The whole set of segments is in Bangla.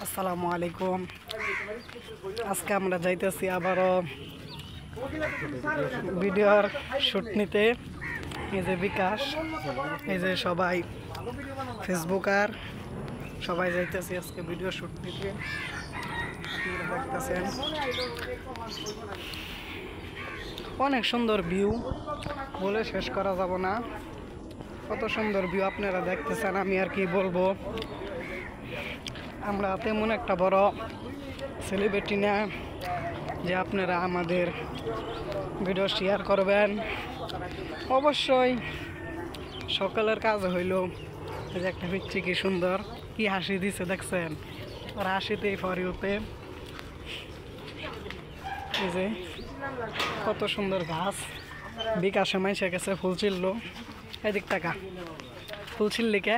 আসসালামু আলাইকুম। আজকে আমরা যাইতেছি আবারও ভিডিওর শুট নিতে। এই যে বিকাশ, এই যে সবাই ফেসবুকার, সবাই যাইতেছি আজকে ভিডিও শুট নিতে। আপনারা দেখতেছেন অনেক সুন্দর ভিউ, বলে শেষ করা যাব না। কত সুন্দর ভিউ আপনারা দেখতেছেন, আমি আর কি বলবো। আমরা তেমন একটা বড় সেলিব্রিটি না যে আপনারা আমাদের ভিডিও শেয়ার করবেন। অবশ্যই সকালের কাজ হইল এই যে একটা পিচ্ছি কি সুন্দর কি হাসি দিছে দেখছেন, আর হাসিতেই ফরিউতে এই যে কত সুন্দর গাছ। বিকাশে মাইসে গেছে ফুল ছিল, এদিক টাকা ফুল ছিললি কে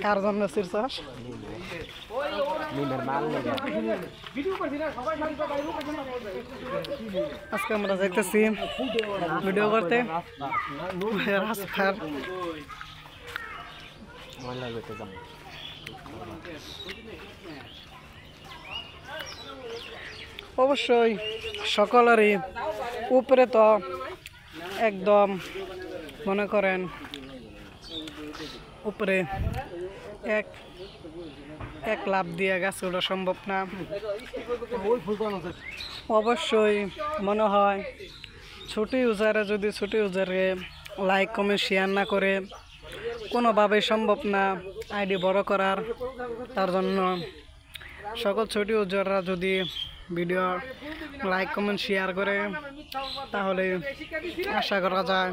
কার জন্য চিরছস? আজকে আমরা যাইতেছি ভিডিও করতে রাস্তার। অবশ্যই সকলেরই উপরে তো একদম মনে করেন উপরে এক লাভ দিয়ে গাছে ওঠা সম্ভব না। অবশ্যই মনে হয় ছোট ইউজারে যদি ছোট ইউজারে লাইক কমেন্ট শেয়ার না করে কোনোভাবেই সম্ভব না আইডি বড় করার। তার জন্য সকল ছোট ইউজাররা যদি ভিডিও লাইক কমেন্ট শেয়ার করে তাহলে আশা করা যায়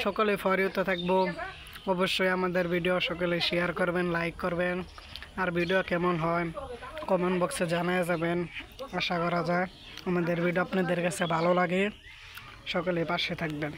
সকলে ফরিউতে থাকবো। অবশ্যই আমাদের ভিডিও সকলে শেয়ার করবেন, লাইক করবেন, আর ভিডিও কেমন হয় কমেন্ট বক্সে জানিয়ে যাবেন। আশা করা যায় আমাদের ভিডিও আপনাদের কাছে ভালো লাগে, সকলে পাশে থাকবেন।